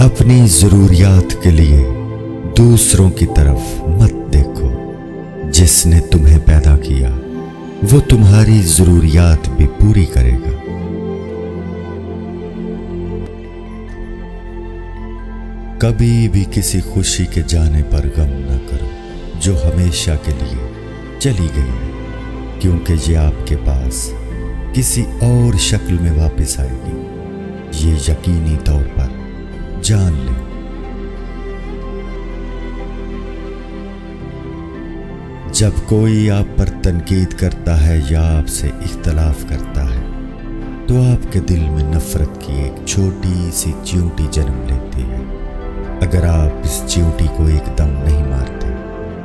अपनी ज़रूरियात के लिए दूसरों की तरफ मत देखो। जिसने तुम्हें पैदा किया वो तुम्हारी ज़रूरियात भी पूरी करेगा। कभी भी किसी खुशी के जाने पर गम न करो जो हमेशा के लिए चली गई है, क्योंकि ये आपके पास किसी और शक्ल में वापस आएगी। ये यकीनी तौर पर जान लें। जब कोई आप पर तनकीद करता है या आपसे इख्तलाफ करता है तो आपके दिल में नफरत की एक छोटी सी चींटी जन्म लेती है। अगर आप इस चींटी को एकदम नहीं मारते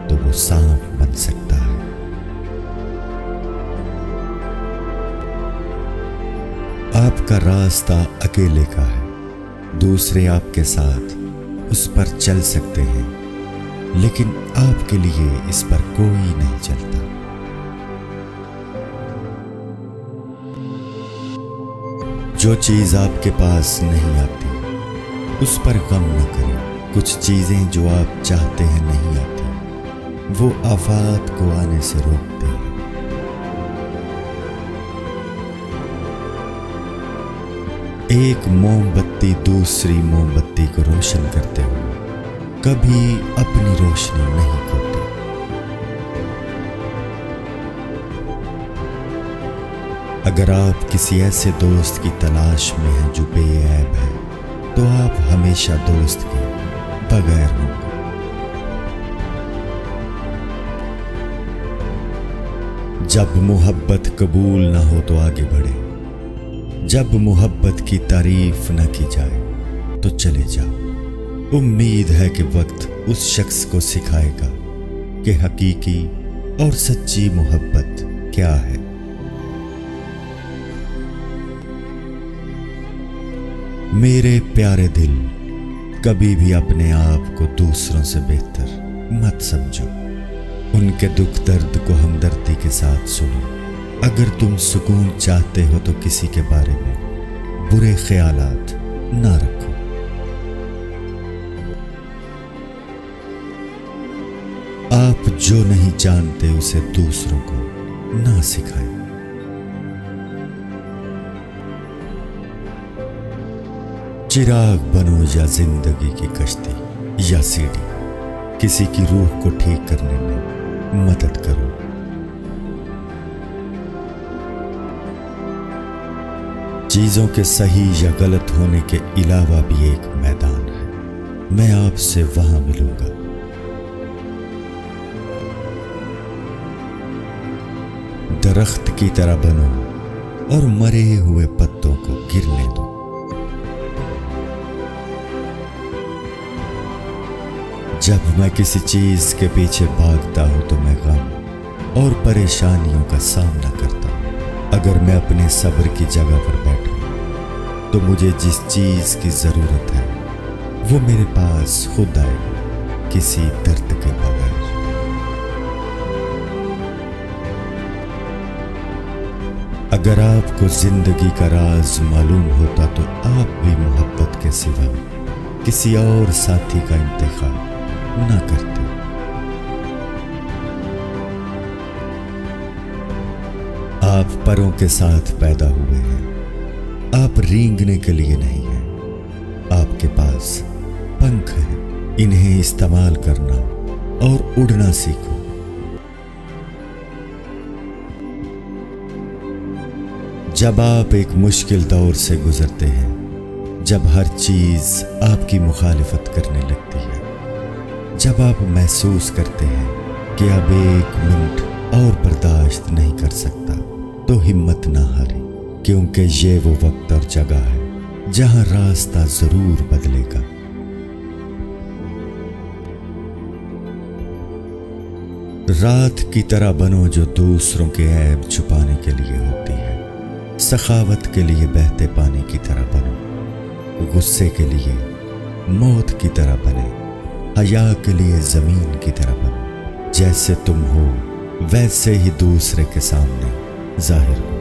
तो वो सांप बन सकता है। आपका रास्ता अकेले का है, दूसरे आपके साथ उस पर चल सकते हैं, लेकिन आपके लिए इस पर कोई नहीं चलता। जो चीज आपके पास नहीं आती उस पर गम न करें। कुछ चीजें जो आप चाहते हैं नहीं आती, वो आफात को आने से रोकते हैं। एक मोमबत्ती दूसरी मोमबत्ती को रोशन करते हुए कभी अपनी रोशनी नहीं खोती। अगर आप किसी ऐसे दोस्त की तलाश में हैं जो बेऐब है तो आप हमेशा दोस्त के बगैर होंगे। जब मोहब्बत कबूल ना हो तो आगे बढ़े। जब मोहब्बत की तारीफ न की जाए तो चले जाओ। उम्मीद है कि वक्त उस शख्स को सिखाएगा कि हकीकी और सच्ची मोहब्बत क्या है। मेरे प्यारे दिल, कभी भी अपने आप को दूसरों से बेहतर मत समझो। उनके दुख दर्द को हमदर्दी के साथ सुनो। अगर तुम सुकून चाहते हो तो किसी के बारे में बुरे ख्यालात ना रखो। आप जो नहीं जानते उसे दूसरों को ना सिखाएं। चिराग बनो या जिंदगी की कश्ती या सीढ़ी, किसी की रूह को ठीक करने में मदद करो। चीजों के सही या गलत होने के अलावा भी एक मैदान है। मैं आपसे वहां मिलूंगा। दरख्त की तरह बनो और मरे हुए पत्तों को गिरने दो। जब मैं किसी चीज के पीछे भागता हूं तो मैं गम और परेशानियों का सामना करता हूं। अगर मैं अपने सब्र की जगह पर बैठूं तो मुझे जिस चीज की जरूरत है वो मेरे पास खुद आएगी, किसी दर्द के बगैर। अगर आपको जिंदगी का राज मालूम होता तो आप भी मोहब्बत के सिवा किसी और साथी का इंतखाब ना करते। आप परों के साथ पैदा हुए हैं। आप रेंगने के लिए नहीं हैं। आपके पास पंख हैं, इन्हें इस्तेमाल करना और उड़ना सीखो। जब आप एक मुश्किल दौर से गुजरते हैं, जब हर चीज आपकी मुखालिफत करने लगती है, जब आप महसूस करते हैं कि अब एक मिनट और बर्दाश्त नहीं कर सकता, तो हिम्मत ना हारें, क्योंकि ये वो वक्त और जगह है जहां रास्ता जरूर बदलेगा। रात की तरह बनो जो दूसरों के ऐब छुपाने के लिए होती है। सखावत के लिए बहते पानी की तरह बनो। गुस्से के लिए मौत की तरह बने। हया के लिए जमीन की तरह बनो। जैसे तुम हो वैसे ही दूसरे के सामने जाहिर हो।